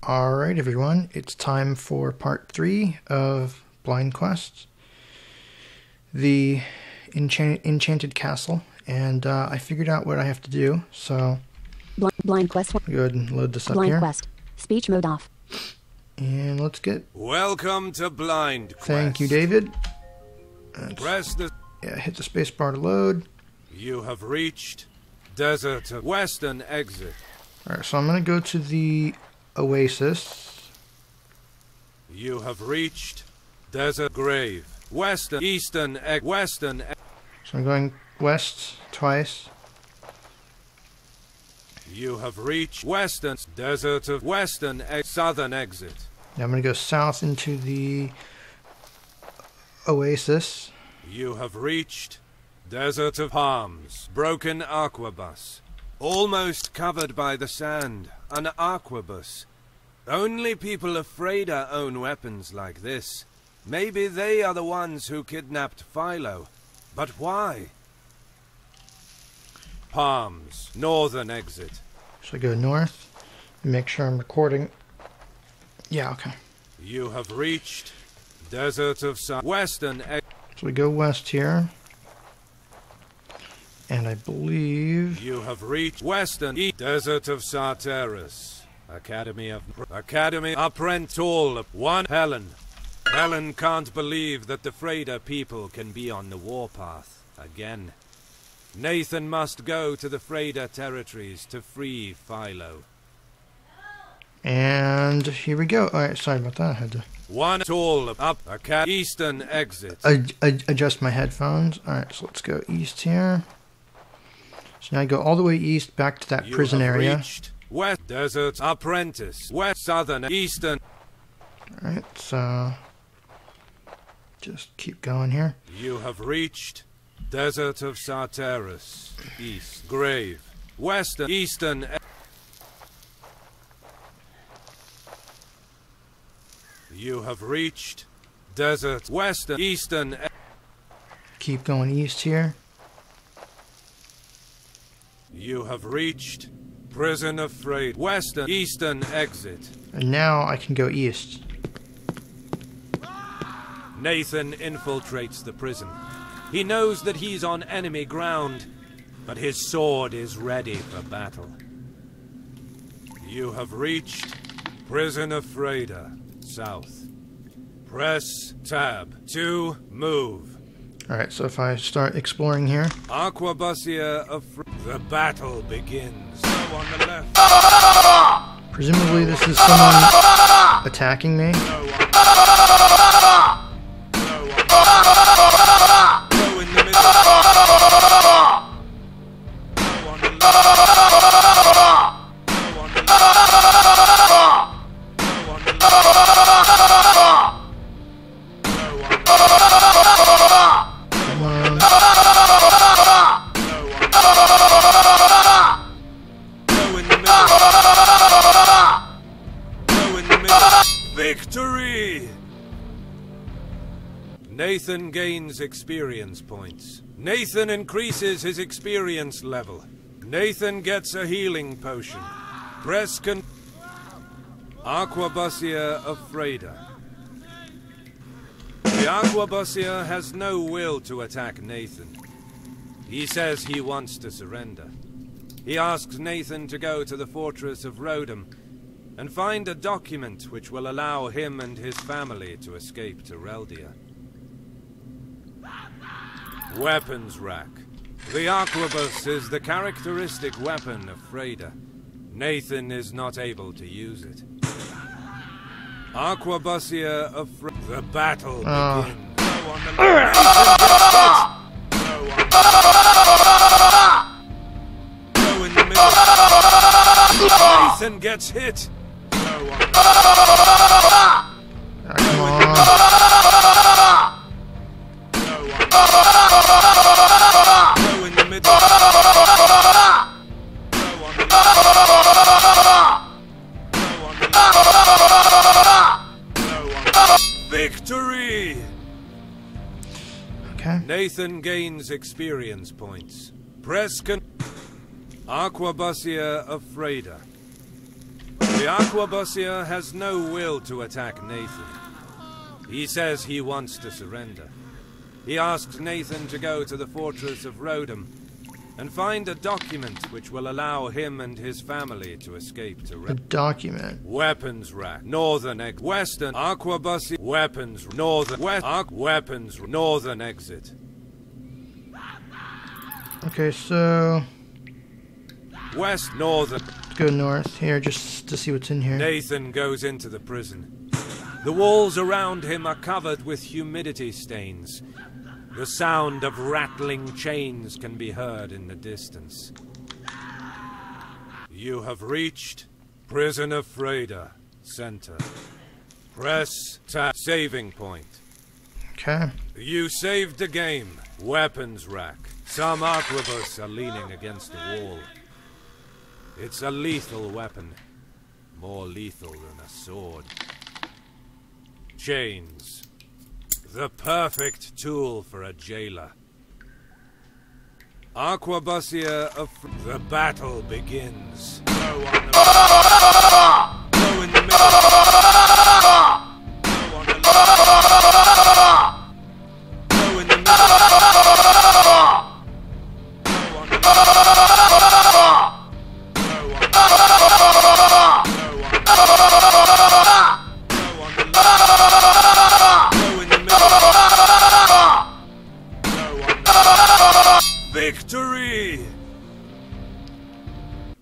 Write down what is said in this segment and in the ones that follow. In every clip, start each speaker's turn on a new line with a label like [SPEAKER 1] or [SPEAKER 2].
[SPEAKER 1] Alright everyone, it's time for part 3 of Blind Quest, the Enchanted Castle, and I figured out what I have to do, so
[SPEAKER 2] Blind Quest.
[SPEAKER 1] go ahead and load this up
[SPEAKER 2] Blind
[SPEAKER 1] here.
[SPEAKER 2] Quest. Speech mode off.
[SPEAKER 1] And let's get...
[SPEAKER 3] Welcome to Blind Quest.
[SPEAKER 1] Thank you, David.
[SPEAKER 3] Press the...
[SPEAKER 1] Yeah, hit the space bar to load.
[SPEAKER 3] You have reached Desert of Western Exit.
[SPEAKER 1] Alright, so I'm going to go to the Oasis.
[SPEAKER 3] You have reached Desert Grave. Western, Eastern, Western.
[SPEAKER 1] So I'm going west twice.
[SPEAKER 3] You have reached Western Desert of Western Southern Exit.
[SPEAKER 1] Now I'm going to go south into the Oasis.
[SPEAKER 3] You have reached Desert of Palms. Broken aquabus. Almost covered by the sand. An aquabus. Only people of Freda own weapons like this. Maybe they are the ones who kidnapped Philo. But why? Palms. Northern Exit.
[SPEAKER 1] So I go north and make sure I'm recording. Yeah, okay.
[SPEAKER 3] You have reached Desert of Western Exit.
[SPEAKER 1] So we go west here. And I believe...
[SPEAKER 3] You have reached Western Desert of Sarteris. Academy Apprentice. One Helen. Helen can't believe that the Freda people can be on the warpath again. Nathan must go to the Freda territories to free Philo.
[SPEAKER 1] And here we go. Alright, sorry about that. I had to...
[SPEAKER 3] One tall up Eastern Exit.
[SPEAKER 1] Adjust my headphones. Alright, so let's go east here. So now I go all the way east back to that prison area.
[SPEAKER 3] Reached West Desert Apprentice. West Southern Eastern.
[SPEAKER 1] Alright, so just keep going here.
[SPEAKER 3] You have reached Desert of Sarteris. East Grave. Western Eastern. You have reached Desert Western Eastern.
[SPEAKER 1] Keep going east here.
[SPEAKER 3] You have reached Prison of Freda. Western Eastern Exit.
[SPEAKER 1] And now I can go east.
[SPEAKER 3] Nathan infiltrates the prison. He knows that he's on enemy ground, but his sword is ready for battle. You have reached Prison of Freda. South. Press tab to move.
[SPEAKER 1] Alright, so if I start exploring here.
[SPEAKER 3] Aquabusia of the battle begins. So on the left.
[SPEAKER 1] Presumably this is someone attacking me.
[SPEAKER 3] No one. No one. Go in the middle. Go on the left. Go on the left. Go on the left.
[SPEAKER 1] Come on.
[SPEAKER 3] Go in the middle. Go in the middle. Victory! Nathan gains experience points. Nathan increases his experience level. Nathan gets a healing potion. Press Aquabusia of Freda. The Aquabusia has no will to attack Nathan. He says he wants to surrender. He asks Nathan to go to the fortress of Rodham and find a document which will allow him and his family to escape to Reldia. Weapons rack. The Aquabus is the characteristic weapon of Freda. Nathan is not able to use it. Aquabusia of Freda. The battle begins. Go on the left. Go on. Go in the middle. Nathan gets hit. Go on.
[SPEAKER 1] Come on.
[SPEAKER 3] Go in the middle. Go on the left. Victory!
[SPEAKER 1] Okay.
[SPEAKER 3] Nathan gains experience points. Press Aquabusia of Freda. The The arquebusier has no will to attack Nathan. He says he wants to surrender. He asks Nathan to go to the fortress of Rodham and find a document which will allow him and his family to escape to
[SPEAKER 1] A document.
[SPEAKER 3] Weapons rack, northern western arquebusier, weapons northern weapons northern exit.
[SPEAKER 1] Okay, so
[SPEAKER 3] West northern.
[SPEAKER 1] let's go north here just to see what's in here.
[SPEAKER 3] Nathan goes into the prison. The walls around him are covered with humidity stains. The sound of rattling chains can be heard in the distance. You have reached Prison of Freda Center. Press tab saving point.
[SPEAKER 1] Okay.
[SPEAKER 3] You saved the game. Weapons rack. Some arquebus are leaning against the wall. It's a lethal weapon. More lethal than a sword. Chains. The perfect tool for a jailer. Arquebusier of... The battle begins. Blow on the... Blow in the middle. Blow on the left. Blow in the middle. Blow on the left. Victory!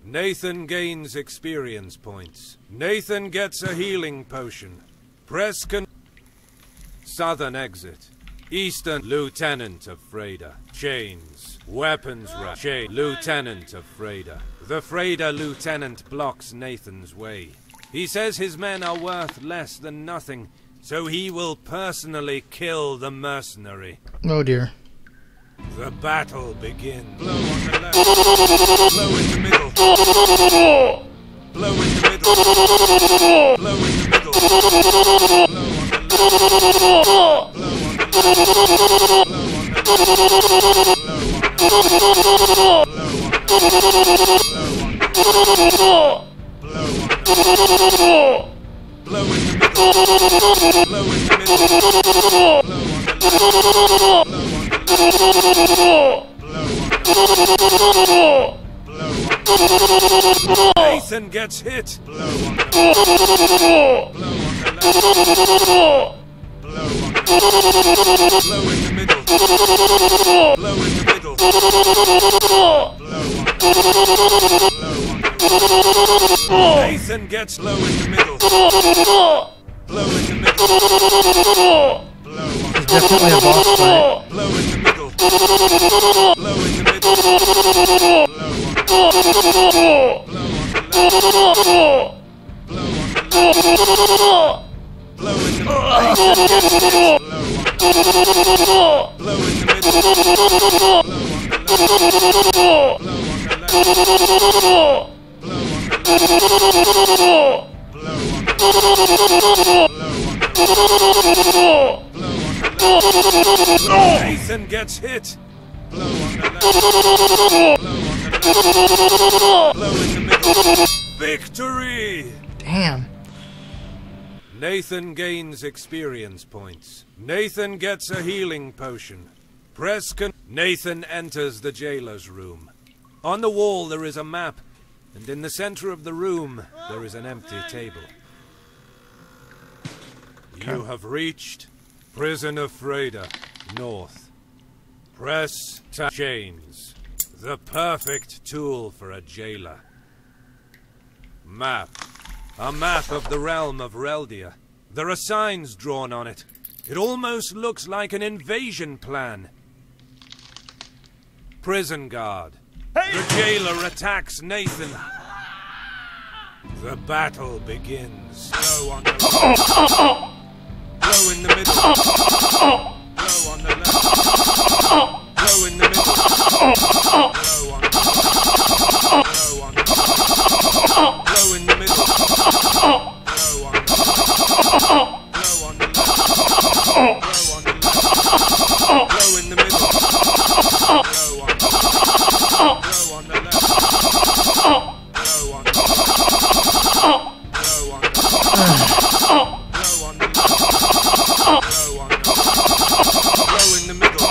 [SPEAKER 3] Nathan gains experience points. Nathan gets a healing potion. Press Southern exit. Eastern Lieutenant of Freda. Chains. Weapons rack. Lieutenant of Freda. The Freda lieutenant blocks Nathan's way. He says his men are worth less than nothing, so he will personally kill the mercenary.
[SPEAKER 1] Oh dear.
[SPEAKER 3] The battle begins. Blow on the left. Blow in the middle. Blow in the middle. Blow in the middle. Blow on the left. Blow on the Blow in the middle. Blow in the middle. Nathan gets hit. Blow on the Blow in the middle. Blow in the middle. Nathan gets low in the middle. Blow in the middle.
[SPEAKER 1] It's definitely a boss fight.
[SPEAKER 3] Blow in the middle. Blow in the middle. Blow in the middle. Blow in the middle. Nathan gets hit. Blow on the left. Blow in the middle. Victory!
[SPEAKER 1] Damn.
[SPEAKER 3] Nathan gains experience points. Nathan gets a healing potion. Nathan enters the jailer's room. On the wall there is a map, and in the center of the room there is an empty table. You have reached Prison of Freda, North. Press chains. The perfect tool for a jailer. Map. A map of the realm of Reldia. There are signs drawn on it. It almost looks like an invasion plan. Prison guard. Hey! The jailer attacks Nathan. The battle begins. Blow on the left. Blow in the middle. Blow on the left. Blow in the middle. Blow on the left. Blow on the left. Blow in the middle. Blow on the left. Blow on the left. Blow on the left. Blow in the middle. Blow on the left. Blow on the left. Blow on the left. Blow Blow on the left. Blow on the right. Blow in the middle.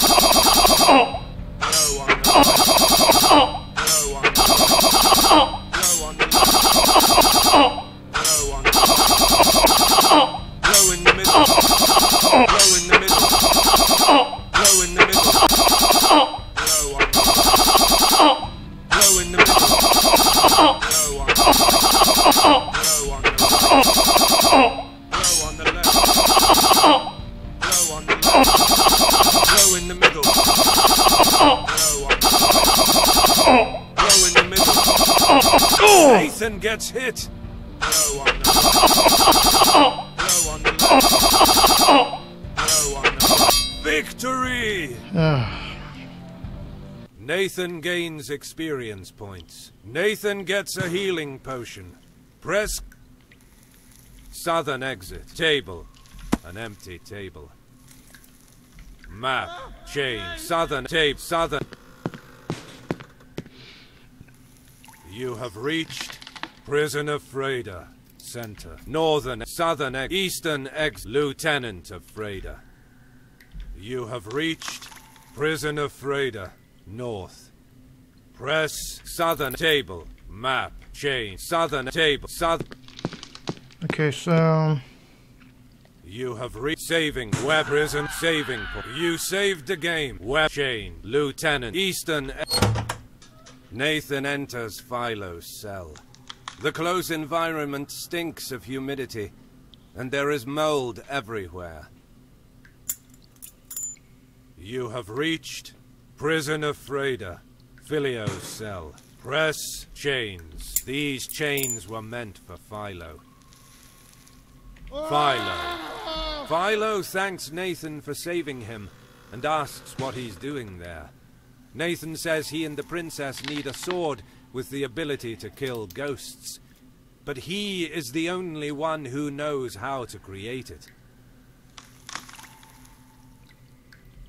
[SPEAKER 3] Blow on the right. Blow on the left. Blow on the left. Blow on the right. Blow in the middle. Blow in the middle. Blow in the middle. Blow on the right. Blow in the middle. Blow on the right. Blow on the right. Blow on the left. Blow on the left. Blow in the middle. Blow on the right. Blow in the middle. Nathan gets hit. Blow on the right. Blow on the left. Blow on the right. Victory! Nathan gains experience points. Nathan gets a healing potion. Press southern exit. Table. An empty table. Map. Change. Southern tape. Southern. You have reached Prison of Freda. Center. Northern. Southern. Eastern exit. Lieutenant of Freda. You have reached Prison of Freda. North. Press southern table. Map. Change. Southern table. Southern.
[SPEAKER 1] Okay, so
[SPEAKER 3] You have reached saving web prison saving point. You saved the game. Web chain. Lieutenant. Eastern. Nathan enters Philo's cell. The close environment stinks of humidity, and there is mold everywhere. You have reached Prison of Freda, Filio's cell. Press chains. These chains were meant for Philo. Philo thanks Nathan for saving him and asks what he's doing there. Nathan says he and the princess need a sword with the ability to kill ghosts, but he is the only one who knows how to create it.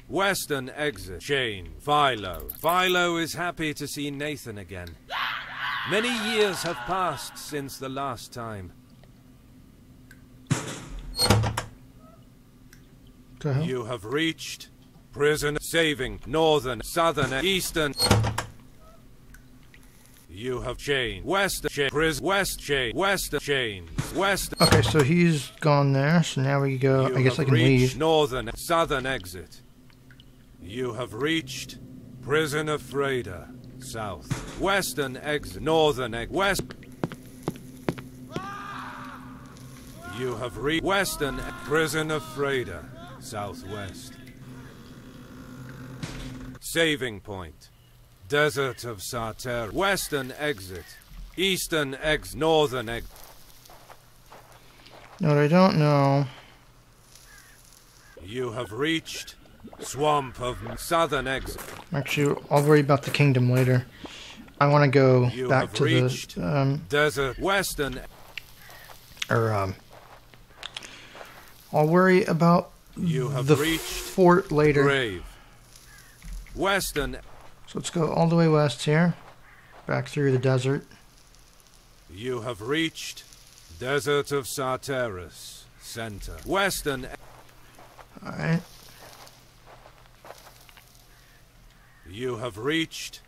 [SPEAKER 3] Western exit. Chain. Philo. Philo is happy to see Nathan again. Many years have passed since the last time. You have reached prison saving northern, southern, eastern. You have chain. West chain. West chain. West chains. West.
[SPEAKER 1] Okay, so he's gone there. So now we go. I guess I can leave.
[SPEAKER 3] Northern, southern exit. You have reached Prison of Freda, south. Western exit, northern exit, west. You have reached Western Prison of Freda, southwest. Saving point, Desert of Sarter. Western exit, eastern exit, northern exit.
[SPEAKER 1] No, what I don't know.
[SPEAKER 3] You have reached Swamp of southern exit.
[SPEAKER 1] Actually, I'll worry about the kingdom later. I want to go back to the
[SPEAKER 3] desert western.
[SPEAKER 1] I'll worry about the fort later.
[SPEAKER 3] Grave. Western.
[SPEAKER 1] So let's go all the way west here, back through the desert.
[SPEAKER 3] You have reached Desert of Sarteris, center. Western.
[SPEAKER 1] All right.
[SPEAKER 3] You have reached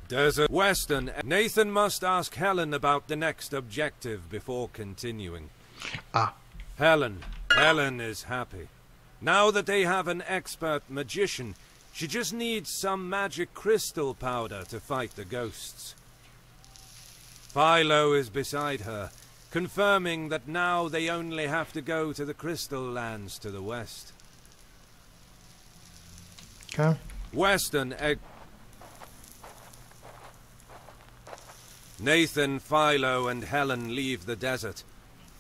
[SPEAKER 3] Desert Western. Nathan must ask Helen about the next objective before continuing. Helen is happy. Now that they have an expert magician, she just needs some magic crystal powder to fight the ghosts. Philo is beside her, confirming that now they only have to go to the crystal lands to the west.
[SPEAKER 1] Okay.
[SPEAKER 3] Western egg. Nathan, Philo, and Helen leave the desert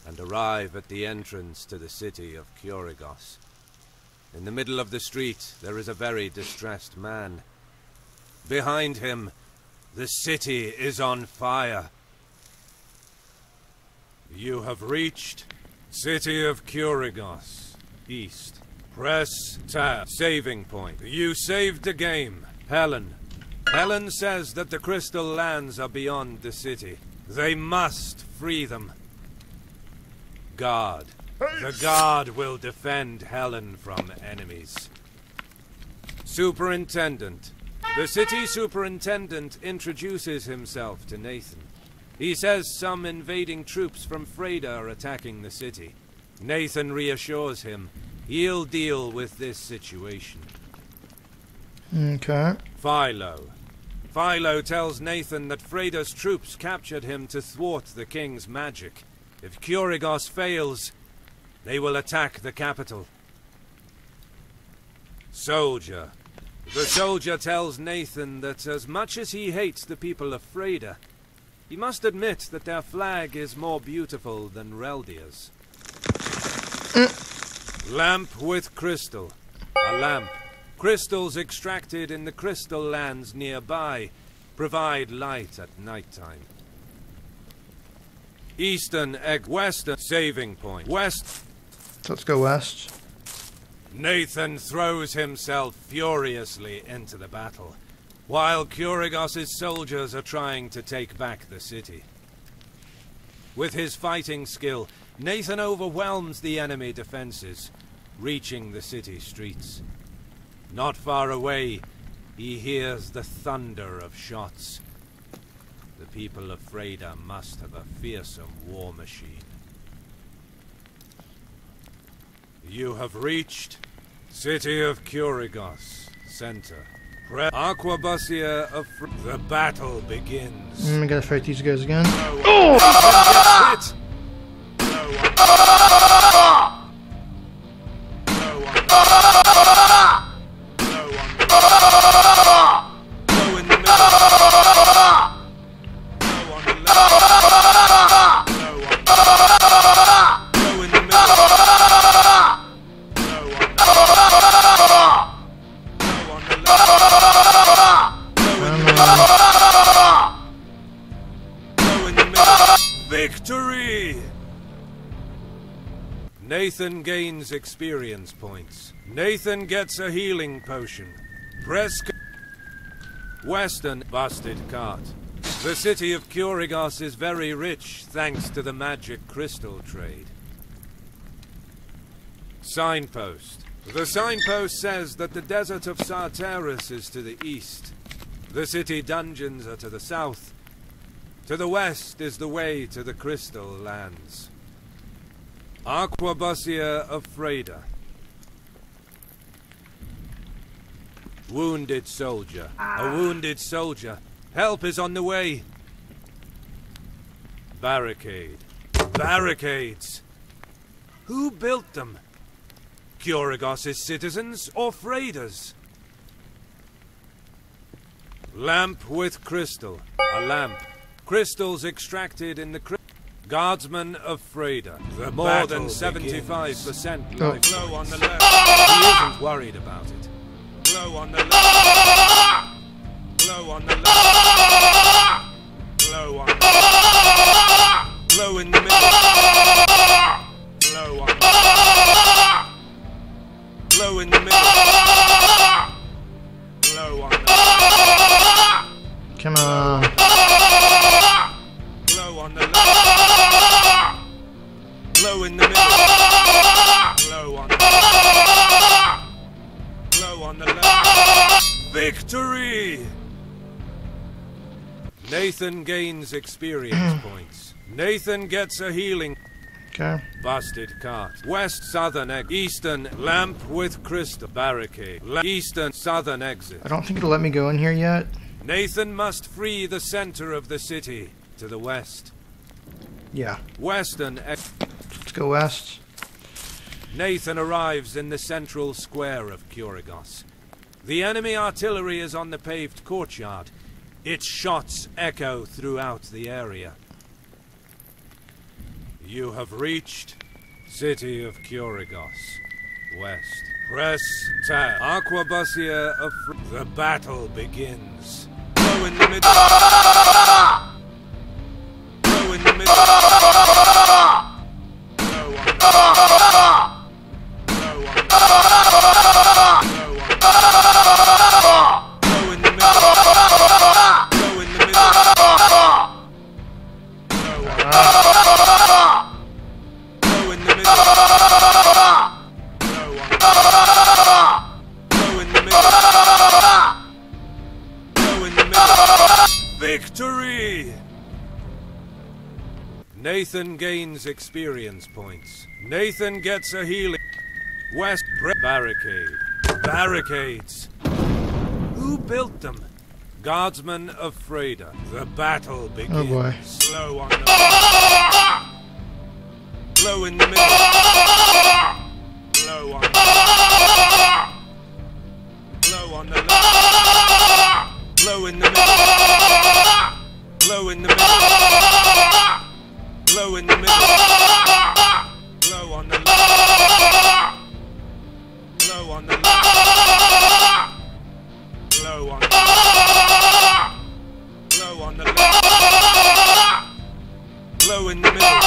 [SPEAKER 3] and arrive at the entrance to the city of Kurigos. In the middle of the street, there is a very distressed man. Behind him, the city is on fire. You have reached City of Kurigos, east. Press tab. Saving point. You saved the game. Helen says that the crystal lands are beyond the city. They must free them. Guard. The guard will defend Helen from enemies. Superintendent. The city superintendent introduces himself to Nathan. He says some invading troops from Freda are attacking the city. Nathan reassures him he'll deal with this situation.
[SPEAKER 1] Okay.
[SPEAKER 3] Philo. Philo tells Nathan that Freda's troops captured him to thwart the king's magic. If Kurigos fails, they will attack the capital. Soldier. The soldier tells Nathan that as much as he hates the people of Freda, he must admit that their flag is more beautiful than Reldia's. Lamp with crystal. A lamp. Crystals extracted in the crystal lands nearby provide light at nighttime. Western saving point. West.
[SPEAKER 1] Let's go west.
[SPEAKER 3] Nathan throws himself furiously into the battle, while Kurigos' soldiers are trying to take back the city. With his fighting skill, Nathan overwhelms the enemy defenses, reaching the city streets. Not far away, he hears the thunder of shots. The people of Freda must have a fearsome war machine. You have reached City of Kurigos, center. Aquabusia of the battle begins.
[SPEAKER 1] We gotta fight these guys again.
[SPEAKER 3] No gets hit. No one. No one. No one. Go in the middle. No on the left. No one. Go in the middle. No one. No on the left. Go in the middle. Go in the middle. Victory! Nathan gains experience points. Nathan gets a healing potion. Press Western busted cart. The city of Kurigos is very rich thanks to the magic crystal trade. Signpost. The signpost says that the desert of Sartaris is to the east. The city dungeons are to the south. To the west is the way to the crystal lands. Aquabusia of Freda. Wounded soldier. A wounded soldier. Help is on the way. Barricade. Barricades. Who built them? Kurigos' citizens or Freda's? Lamp with crystal. A lamp. Crystals extracted in the Guardsman of Freda. The more than 75% life. Blow on the left. He isn't worried about it. Blow on the left. Blow on the left. Blow on the left. Blow in the middle. Blow on the left. Blow in the middle. Blow on the left.
[SPEAKER 1] Come on.
[SPEAKER 3] Blow on the left. Blow in the middle. Blow on the left. Blow on the left. Victory! Nathan gains experience points. Nathan gets a healing.
[SPEAKER 1] Okay.
[SPEAKER 3] Busted cart. West southern exit. Eastern lamp with crystal. Barricade. Eastern southern exit.
[SPEAKER 1] I don't think it'll let me go in here yet.
[SPEAKER 3] Nathan must free the center of the city to the west.
[SPEAKER 1] Yeah.
[SPEAKER 3] Western
[SPEAKER 1] Let's go west.
[SPEAKER 3] Nathan arrives in the central square of Kurigos. The enemy artillery is on the paved courtyard. Its shots echo throughout the area. You have reached City of Kurigos, west. Press tab. Aquabusia of the battle begins. Go in the middle. Go in the middle. Go on. Go on. Go in the middle. Go in the middle. Go on. Go in Victory! Nathan gains experience points. Nathan gets a healing. West barricade. Barricades. Who built them? Guardsmen of Freda. The battle begins.
[SPEAKER 1] Oh boy.
[SPEAKER 3] Slow on the Slow in the middle. Slow on the Slow on the left. Slow in the middle. Slow in the middle. Slow in the middle. Slow on the left. Slow on the left. Slow on the left. Slow on the left. Slow in the middle.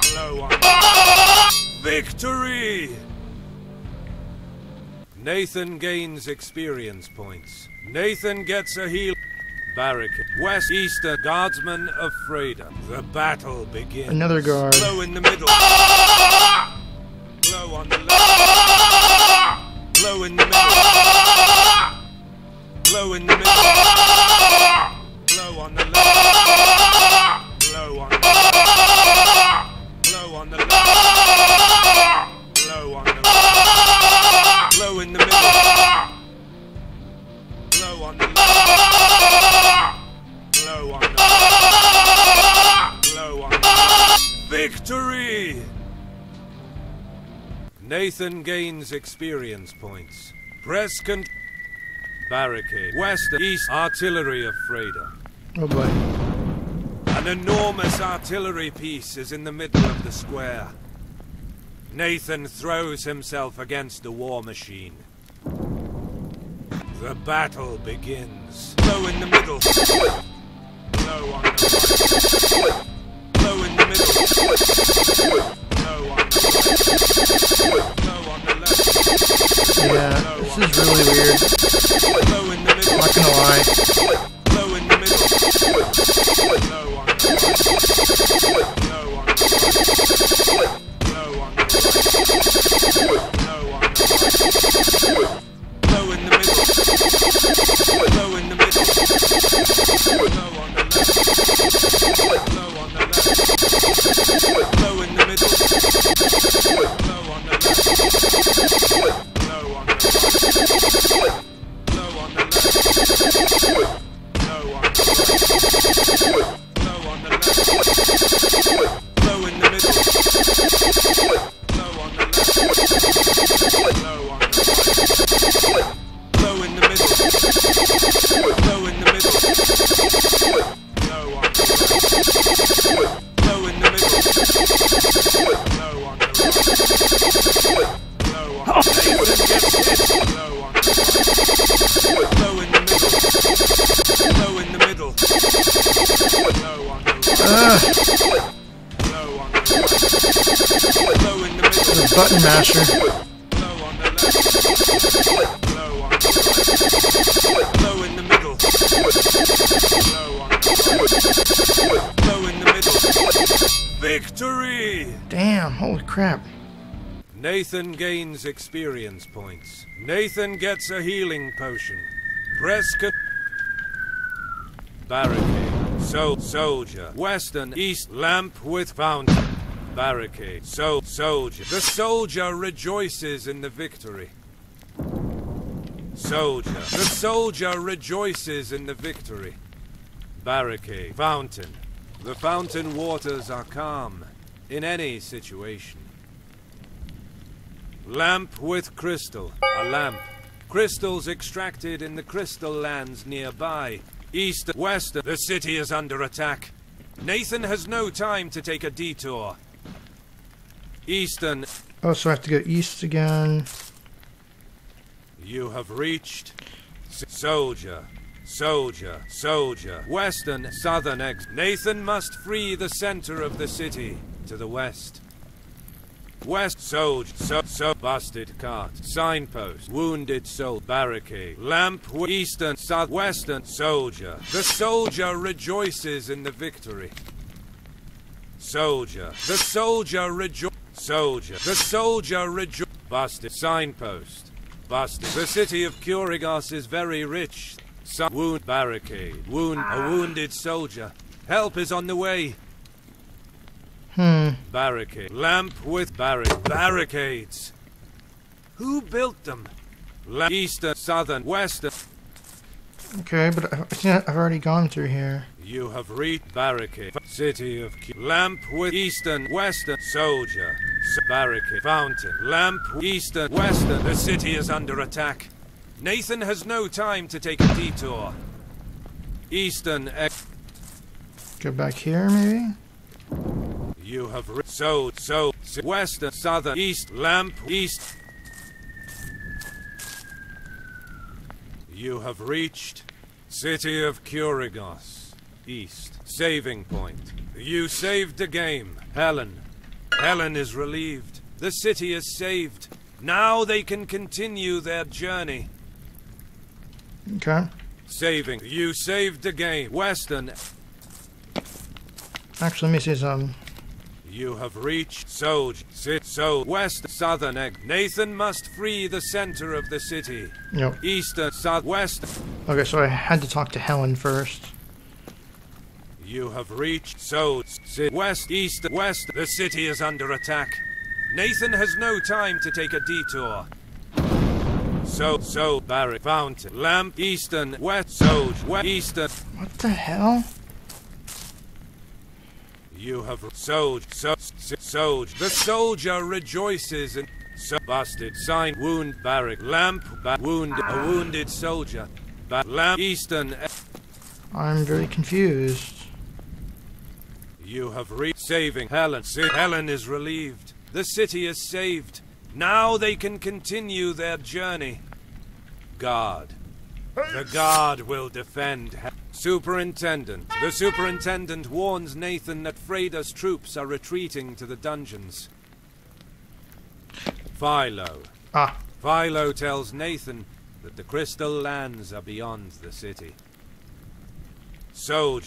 [SPEAKER 3] Slow on the left. Victory! Nathan gains experience points. Nathan gets a heal. Barricade. West Easter Guardsmen of Freda. The battle begins.
[SPEAKER 1] Another guard.
[SPEAKER 3] Slow in the middle. Slow on the left. Slow in the middle. Slow in the middle. Slow on the left. Slow on the left. Slow on the left. Slow on the left. Slow in the middle. Slow on the left. Slow on the left. Slow on the left. Victory! Nathan gains experience points. Press barricade. West and East Artillery of Freda.
[SPEAKER 1] Oh boy.
[SPEAKER 3] An enormous artillery piece is in the middle of the square. Nathan throws himself against the war machine. The battle begins. Slow in the middle. Slow on the right. Slow in the middle. Slow on the right. Slow on the left.
[SPEAKER 1] Yeah, this is really weird.
[SPEAKER 3] Slow in the middle.
[SPEAKER 1] Not gonna lie.
[SPEAKER 3] Slow in the middle. Slow on the right. Slow on the right. Slow on the right. Slow on the right. Slow in the middle. Slow in the middle. Slow on the left. Slow on the left. Slow in the middle. Slow on the left. Slow on the right. Slow on the left. Slow on the right. Slow on the left. Slow in the middle. Slow on the left. Slow on the right. Slow in the middle. Slow in the middle. Slow on the right. Slow in the middle. Slow on the right. Slow on the Nathan gets hit. Slow on the right. Slow in the middle. Slow in the middle. Slow on the right. Slow on the right. Slow in the middle.
[SPEAKER 1] The button masher.
[SPEAKER 3] Slow on the left. Slow on the right. Slow in the middle. Slow on the right. Slow in the middle. Victory!
[SPEAKER 1] Damn, holy crap.
[SPEAKER 3] Nathan gains experience points. Nathan gets a healing potion. Press barricade. Soldier. Western East lamp with fountain. Barricade. Soldier. The soldier rejoices in the victory. Soldier. The soldier rejoices in the victory. Barricade. Fountain. The fountain waters are calm in any situation. Lamp with crystal. A lamp. Crystals extracted in the crystal lands nearby. East, west, the city is under attack. Nathan has no time to take a detour. Eastern.
[SPEAKER 1] Oh, so I have to go east again.
[SPEAKER 3] You have reached. Soldier. Western, southern exit. Nathan must free the center of the city to the west. West soldier, busted cart, signpost, wounded soul, barricade, lamp, eastern, southwestern, soldier. The soldier rejoices in the victory. Soldier, the soldier busted, signpost, busted. The city of Kurigos is very rich. Wound barricade. A wounded soldier. Help is on the way. Barricade. Lamp with barricades. Who built them? Eastern, southern, western.
[SPEAKER 1] Okay, but I think I've already gone through here.
[SPEAKER 3] You have reached barricade. City of lamp with eastern, western soldier. Barricade. Fountain. Lamp eastern, western. The city is under attack. Nathan has no time to take a detour. Eastern.
[SPEAKER 1] Go back here, maybe?
[SPEAKER 3] You have western, southern, east, lamp, east. You have reached City of Kurigos, east, saving point. You saved the game, Helen. Helen is relieved. The city is saved. Now they can continue their journey.
[SPEAKER 1] Okay.
[SPEAKER 3] Saving. You saved the game, western.
[SPEAKER 1] Actually, let me see some.
[SPEAKER 3] You have reached west, southern egg. Nathan must free the center of the city.
[SPEAKER 1] Yep.
[SPEAKER 3] Eastern, southwest.
[SPEAKER 1] Okay, so I had to talk to Helen first.
[SPEAKER 3] You have reached west, east, west. The city is under attack. Nathan has no time to take a detour. Barrack, fountain, lamp, eastern, west, west, eastern.
[SPEAKER 1] What the hell?
[SPEAKER 3] You have the soldier rejoices and busted sign wound barrack lamp wound a wounded soldier lamp eastern.
[SPEAKER 1] I'm very confused.
[SPEAKER 3] You have reached saving Helen. Helen is relieved. The city is saved. Now they can continue their journey. Guard. The guard will defend. Superintendent. The superintendent warns Nathan that Freda's troops are retreating to the dungeons. Philo. Philo tells Nathan that the crystal lands are beyond the city.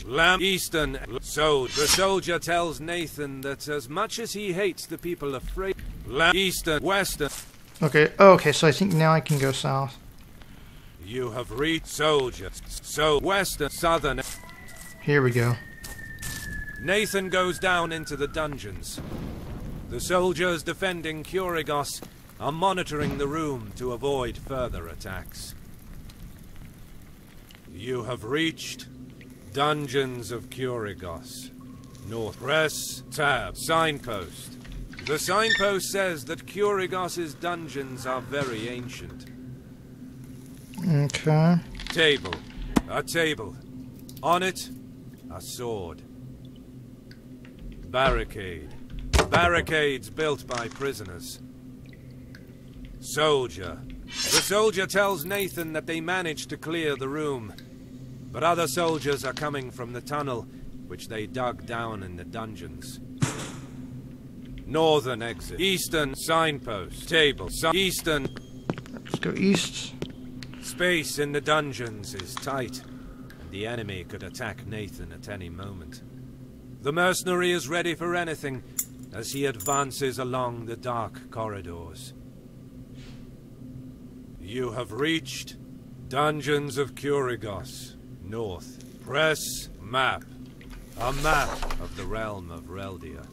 [SPEAKER 3] Lamp eastern. The soldier tells Nathan that as much as he hates the people of Freda, lamp eastern, western.
[SPEAKER 1] Okay. Oh, okay. So I think now I can go south.
[SPEAKER 3] You have reached soldiers. Western, southern.
[SPEAKER 1] Here we go.
[SPEAKER 3] Nathan goes down into the dungeons. The soldiers defending Kurigos are monitoring the room to avoid further attacks. You have reached Dungeons of Kurigos. North. Press tab. Signpost. The signpost says that Kurigos's dungeons are very ancient.
[SPEAKER 1] Okay.
[SPEAKER 3] Table. A table. On it, a sword. Barricade. Barricades built by prisoners. Soldier. The soldier tells Nathan that they managed to clear the room, but other soldiers are coming from the tunnel, which they dug down in the dungeons. Northern exit. Eastern signpost. Table. Eastern.
[SPEAKER 1] Let's go east.
[SPEAKER 3] Space in the dungeons is tight, and the enemy could attack Nathan at any moment. The mercenary is ready for anything as he advances along the dark corridors. You have reached Dungeons of Kurigos, North. Press map. A map of the realm of Reldia.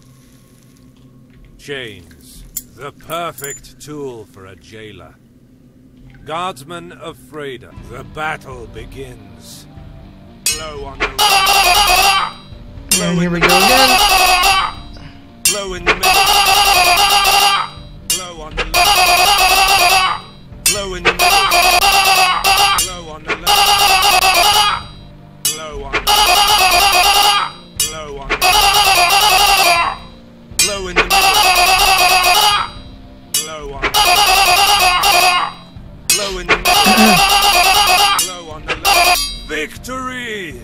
[SPEAKER 3] Chains. The perfect tool for a jailer. Guardsmen of Freda. The battle begins. Blow on the left.
[SPEAKER 1] And here we go again.
[SPEAKER 3] Blow in the middle. Blow on the left. Blow in the middle. Blow on the left. Blow on the left. Blow on the left. Blow in the middle. Blow on the left. Blow in the middle. Blow on the left. Victory!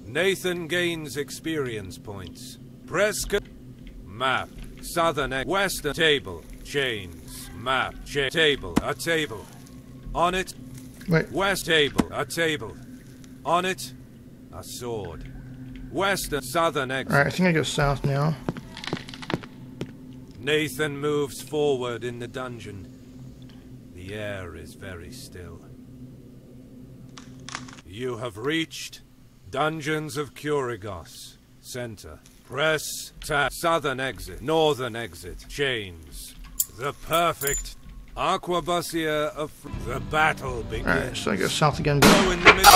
[SPEAKER 3] Nathan gains experience points. Press map. Southern western table. Chains. Map. Table. A table. On it.
[SPEAKER 1] Wait.
[SPEAKER 3] West table. A table. On it. A sword. Western. Southern exit.
[SPEAKER 1] Alright, I think I go south now.
[SPEAKER 3] Nathan moves forward in the dungeon. The air is very still. You have reached Dungeons of Kurigos. Center. Press tab. Southern exit. Northern exit. Chains. The perfect Aquabusia of the battle begins.
[SPEAKER 1] Alright, so I go south again.
[SPEAKER 3] Go in the middle.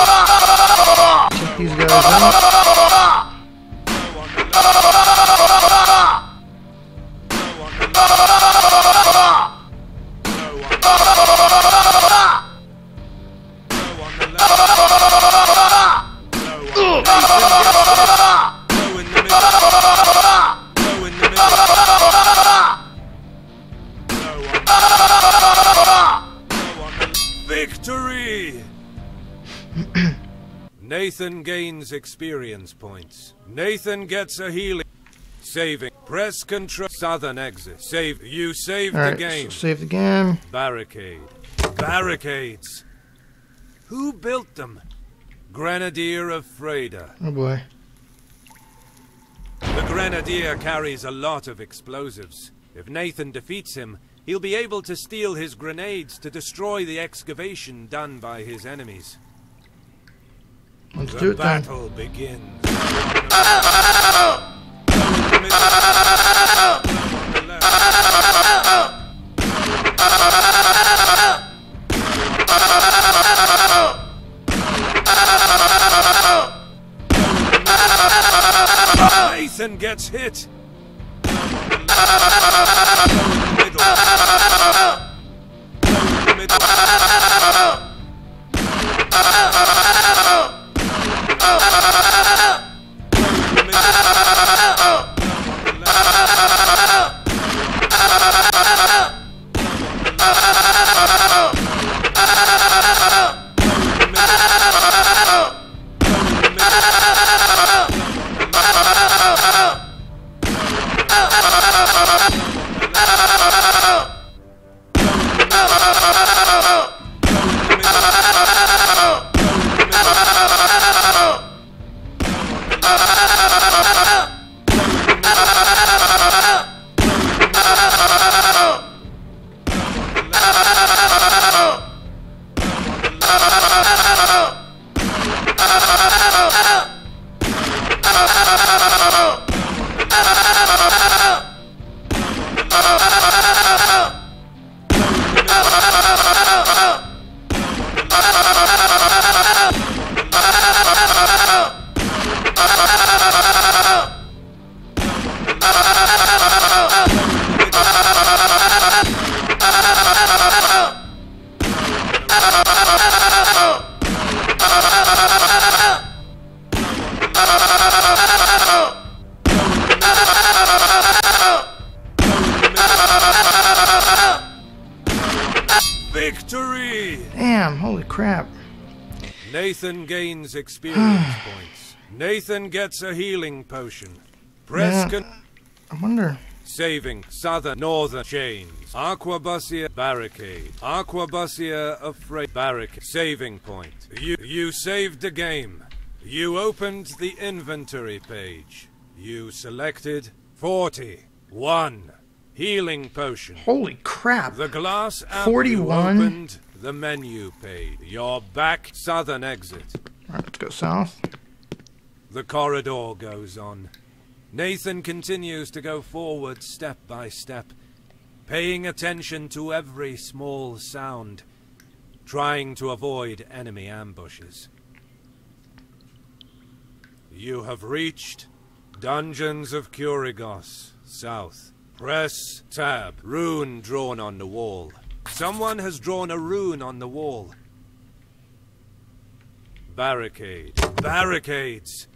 [SPEAKER 1] Take these guys out.
[SPEAKER 3] Go on the left. Go on the left. Victory! Nathan gains experience points. Nathan gets a healing. Saving. Press control. Southern exit. Save. You saved the game.
[SPEAKER 1] So save the game.
[SPEAKER 3] Barricade. Barricades. Who built them? Grenadier of Freda.
[SPEAKER 1] Oh boy.
[SPEAKER 3] The Grenadier carries a lot of explosives. If Nathan defeats him, he'll be able to steal his grenades to destroy the excavation done by his enemies.
[SPEAKER 1] Let's do it
[SPEAKER 3] The
[SPEAKER 1] then.
[SPEAKER 3] battle begins. Nathan gets hit. Victory!
[SPEAKER 1] Damn, holy crap.
[SPEAKER 3] Nathan gains experience points. Nathan gets a healing potion. Press
[SPEAKER 1] I wonder.
[SPEAKER 3] Saving. Southern. Northern. Chains. Aquabusia. Barricade. Aquabusia of Freight. Barricade. Saving point. You saved the game. You opened the inventory page. You selected 41 healing potion.
[SPEAKER 1] Holy crap.
[SPEAKER 3] The glass apple.
[SPEAKER 1] 41?
[SPEAKER 3] You opened the menu page. You're back. Southern exit.
[SPEAKER 1] Alright, let's go south.
[SPEAKER 3] The corridor goes on. Nathan continues to go forward step by step, paying attention to every small sound, trying to avoid enemy ambushes. You have reached Dungeons of Kurigos, south. Press tab. Rune drawn on the wall. Someone has drawn a rune on the wall. Barricade. Barricades.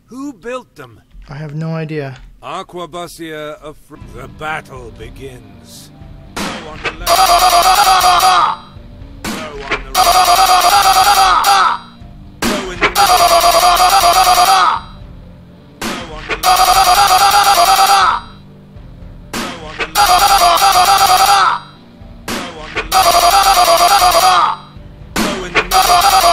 [SPEAKER 3] Who built them?
[SPEAKER 1] I have no idea.
[SPEAKER 3] Aquabusia of the battle begins. Go on the left. Go on the right. Go in the middle. Go on the left. Go on the left. Go on the left. Go in the middle. Go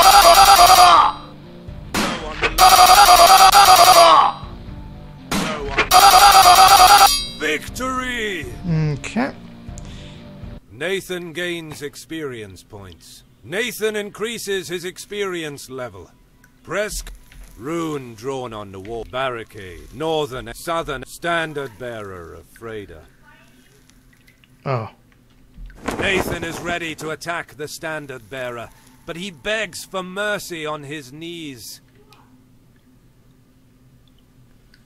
[SPEAKER 3] on the left. Victory!
[SPEAKER 1] Okay.
[SPEAKER 3] Nathan gains experience points. Nathan increases his experience level. Press rune drawn on the wall. Barricade. Northern, southern, standard bearer of Freda.
[SPEAKER 1] Oh.
[SPEAKER 3] Nathan is ready to attack the standard bearer, but he begs for mercy on his knees.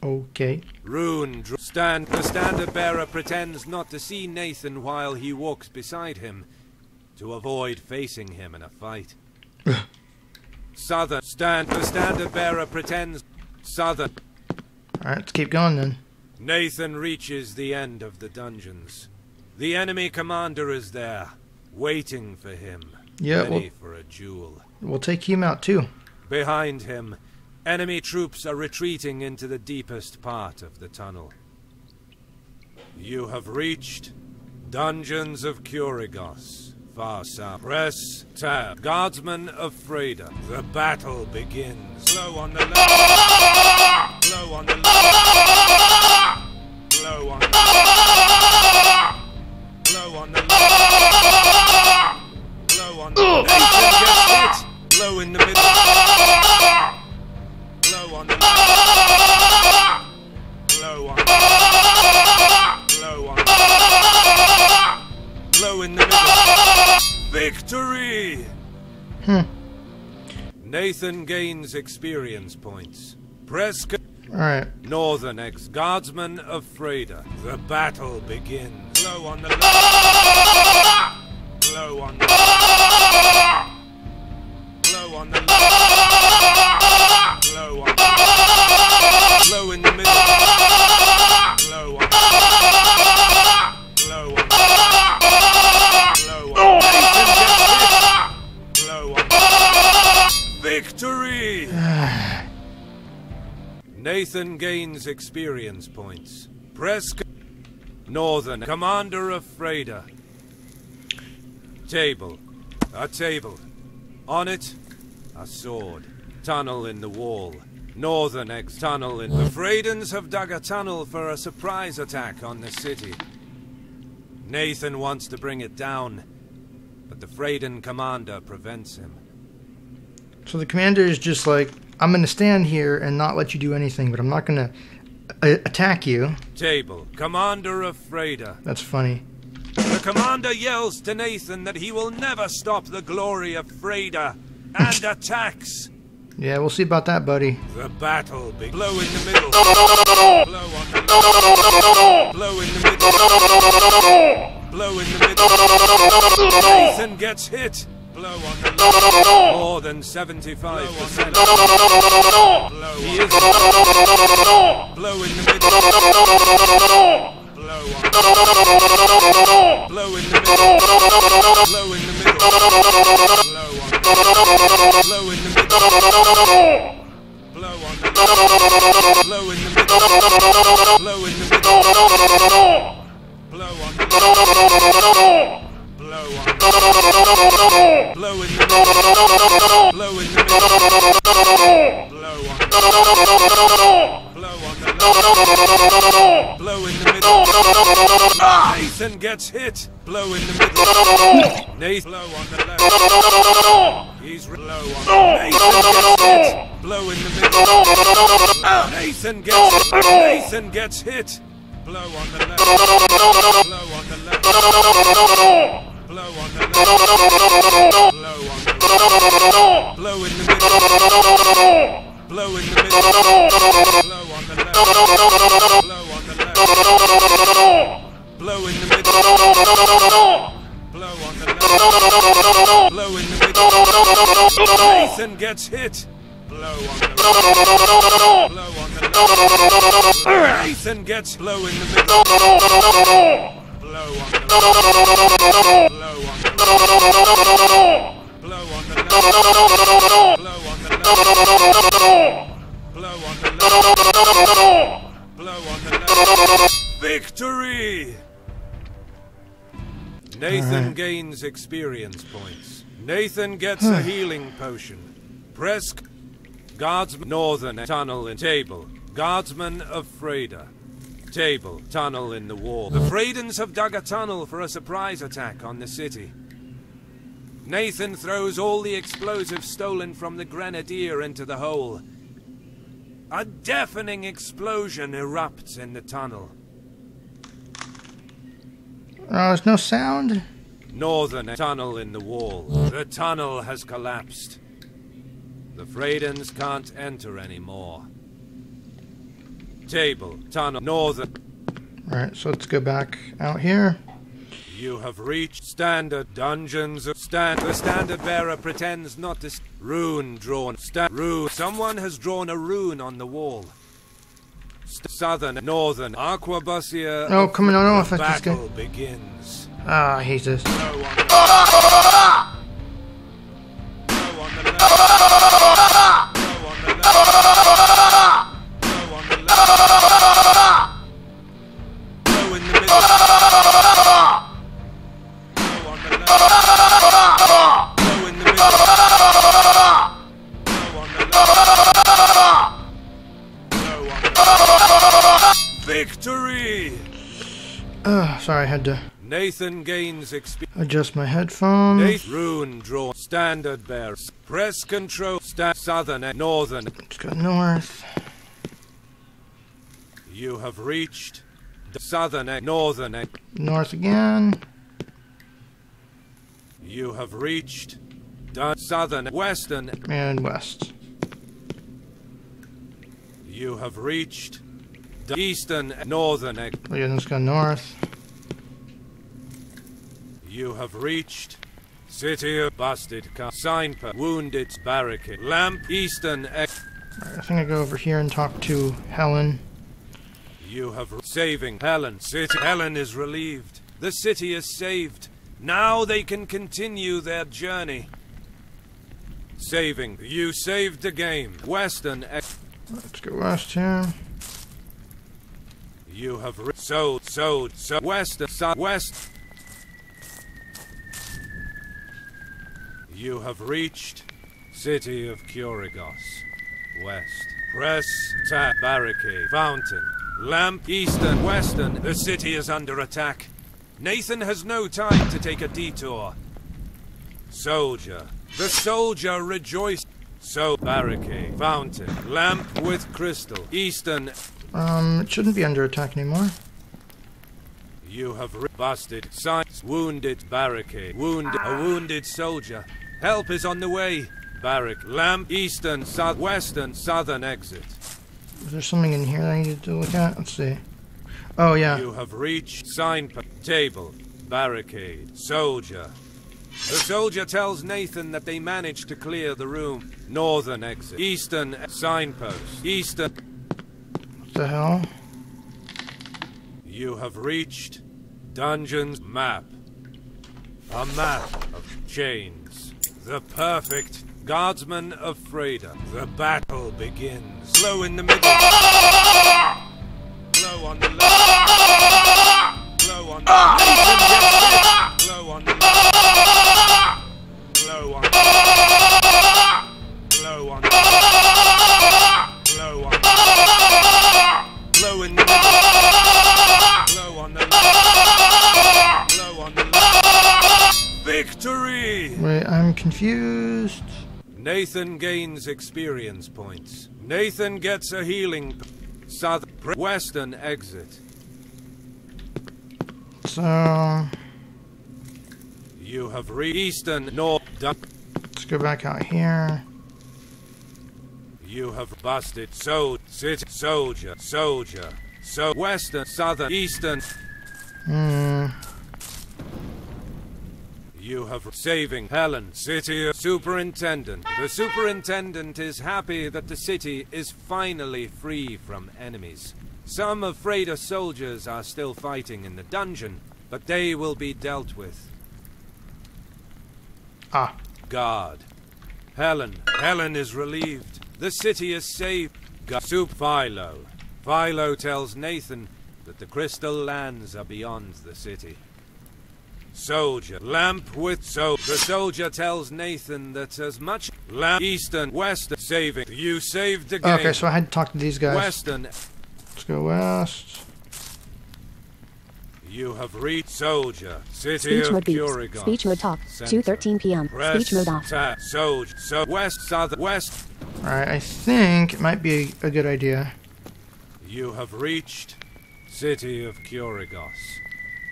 [SPEAKER 1] Okay.
[SPEAKER 3] The standard bearer pretends not to see Nathan while he walks beside him, to avoid facing him in a fight. The standard bearer pretends. Southern.
[SPEAKER 1] Alright, let's keep going then.
[SPEAKER 3] Nathan reaches the end of the dungeons. The enemy commander is there, waiting for him, ready for a duel.
[SPEAKER 1] We'll take him out too.
[SPEAKER 3] Behind him, enemy troops are retreating into the deepest part of the tunnel. You have reached Dungeons of Kurigos, far south. Press tab. Guardsmen of Freda. The battle begins. Blow on the left. Blow on the left. Blow on the left. Blow on the left. Blow on the left. Nathan gets hit. Blow in the middle. Blow on the left. Blow on the left. Blow on the left. Blow in the middle. Victory! Nathan gains experience points. Press.
[SPEAKER 1] Alright.
[SPEAKER 3] Northern Guardsmen of Freda. The battle begins. Blow on the left. Blow on the left. Blow on the left. Blow on the left. Blow in the middle. Blow on the left. Blow on the left. Blow on the left. Blow on the left. Victory! Nathan gains experience points. Press. Northern Commander of Freda. Table. A table. On it, a sword. Tunnel in the wall. Northern tunnel in the Fredans have dug a tunnel for a surprise attack on the city. Nathan wants to bring it down, but the Fredan commander prevents him.
[SPEAKER 1] So the commander is just like, I'm going to stand here and not let you do anything, but I'm not going to attack you.
[SPEAKER 3] Table. Commander of Freda.
[SPEAKER 1] That's funny.
[SPEAKER 3] The commander yells to Nathan that he will never stop the glory of Freda and attacks.
[SPEAKER 1] Yeah, we'll see about that, buddy.
[SPEAKER 3] The battle begins. Blow in the middle. Blow on the left. Blow in the middle. Blow in the middle. Nathan gets hit. Blow on the left. More than 75%. Blow he is blow in the middle. Blow on the left. Blow in the middle. Blow in the middle. Blow on the left. Blow in the middle. Blow on the left. Blow in the middle. Blow in the middle. Blow on the left. Blow on the left. Blow in the middle. Blow in the middle. Blow on the left. Blow on the left. Blow in the middle. Nathan gets hit. Blow in the middle. Nathan. Blow on the left. He's blow on the Nathan gets hit. Blow in the middle. Nathan gets hit. Blow on the left. Blow on the left. Blow on the left. Blow on the left. Blow in the middle. Blow in the middle. Blow on the left. Blow on the left. Blow in the middle. Blow on the left. Blow in the middle. Nathan gets hit. Blow on the left. Blow on the left. Nathan gets blow in the middle. Blow on the left. Blow on the left. Blow on the left. Blow on the left. Blow on the left. Blow on the left. Victory! Nathan gains experience points. Nathan gets a healing potion. Press Guardsman Northern tunnel in table. Guardsman of Freda. Table. Tunnel in the wall. The Fredans have dug a tunnel for a surprise attack on the city. Nathan throws all the explosives stolen from the Grenadier into the hole. A deafening explosion erupts in the tunnel.
[SPEAKER 1] Oh, there's no sound?
[SPEAKER 3] Northern tunnel in the wall. The tunnel has collapsed. The Freydans can't enter anymore. Table, tunnel, northern.
[SPEAKER 1] Alright, so let's go back out here.
[SPEAKER 3] You have reached standard dungeons. The standard bearer pretends not to. Rune drawn. Rune. Someone has drawn a rune on the wall. Southern, northern, Aquabusia.
[SPEAKER 1] Oh, come on, I don't know if
[SPEAKER 3] the
[SPEAKER 1] I just
[SPEAKER 3] battle begins.
[SPEAKER 1] Ah, I hate this.
[SPEAKER 3] Go on the left. Go on the left. Go on the left. Go on the left. Go in the middle. Go on the left. Go in the middle. Go on the left. Go on the left. Victory!
[SPEAKER 1] Sorry, I had to
[SPEAKER 3] Nathan gains experience.
[SPEAKER 1] adjust my headphones.
[SPEAKER 3] Rune draw. Standard bear. Press control. Southern and northern.
[SPEAKER 1] Let's go north.
[SPEAKER 3] You have reached the southern and northern.
[SPEAKER 1] North again.
[SPEAKER 3] You have reached the southern, western.
[SPEAKER 1] And west.
[SPEAKER 3] You have reached the eastern and northern.
[SPEAKER 1] Let's go north.
[SPEAKER 3] You have reached city of busted signpost, wounded barricade, lamp, eastern.
[SPEAKER 1] Alright, I think I go over here and talk to Helen.
[SPEAKER 3] You have saving Helen. City Helen is relieved. The city is saved. Now they can continue their journey. Saving. You saved the game. Western.
[SPEAKER 1] Let's go west here.
[SPEAKER 3] You have sowed, western, west. You have reached city of Kurigos. West. Press, tap, barricade, fountain, lamp, eastern, western. The city is under attack. Nathan has no time to take a detour. Soldier. The soldier rejoiced. So, barricade, fountain, lamp with crystal, eastern.
[SPEAKER 1] It shouldn't be under attack anymore.
[SPEAKER 3] You have busted, signs, wounded, barricade, a wounded soldier. Help is on the way. Barrack, lamp, eastern, southwestern, southern exit.
[SPEAKER 1] Is there something in here that I need to look at? Let's see. Oh, yeah.
[SPEAKER 3] You have reached signpost, table, barricade, soldier. The soldier tells Nathan that they managed to clear the room. Northern exit, eastern signpost, eastern.
[SPEAKER 1] What the hell?
[SPEAKER 3] You have reached dungeons map. A map of chains. The perfect guardsman of Freyda. The battle begins. Blow in the middle. Blow on the left. Blow on the left. Blow on the left. Blow on the left. Blow on the left. Blow on the left. Blow in the middle. Blow on the left. Blow on the left. Victory!
[SPEAKER 1] Wait, I'm confused.
[SPEAKER 3] Nathan gains experience points. Nathan gets a healing. Western exit.
[SPEAKER 1] So,
[SPEAKER 3] You have eastern north.
[SPEAKER 1] let's go back out here.
[SPEAKER 3] You have busted. City soldier. So western, southern, eastern. You have saving Helen, city superintendent. The superintendent is happy that the city is finally free from enemies. Some of Freyda's soldiers are still fighting in the dungeon, but they will be dealt with.
[SPEAKER 1] Ah.
[SPEAKER 3] Guard. Helen is relieved. The city is saved. Philo. Philo tells Nathan that the crystal lands are beyond the city. Soldier. Lamp with the soldier tells Nathan that as much lamp eastern western saving. You saved the game.
[SPEAKER 1] Okay, so I had to talk to these guys.
[SPEAKER 3] Western.
[SPEAKER 1] Let's go west.
[SPEAKER 3] You have reached Soldier, City
[SPEAKER 2] Speech
[SPEAKER 3] of
[SPEAKER 2] mode beeps.
[SPEAKER 3] Kurigos.
[SPEAKER 2] Speech mode talk.
[SPEAKER 3] Center.
[SPEAKER 2] 2:13 p.m.
[SPEAKER 3] Press
[SPEAKER 2] Speech mode off.
[SPEAKER 3] tab. Soldier. So west, south, west.
[SPEAKER 1] Alright, I think it might be a good idea.
[SPEAKER 3] You have reached City of Kurigos.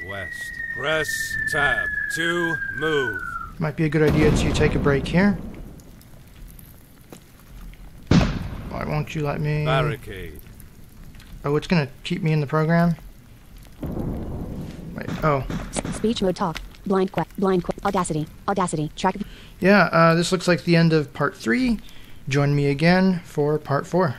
[SPEAKER 3] West. Press tab to move.
[SPEAKER 1] Might be a good idea to take a break here. Why won't you let me...
[SPEAKER 3] Barricade.
[SPEAKER 1] Oh, it's gonna keep me in the program? Wait, oh.
[SPEAKER 2] Speech mode talk. Audacity. Track.
[SPEAKER 1] Yeah, this looks like the end of part 3. Join me again for part 4.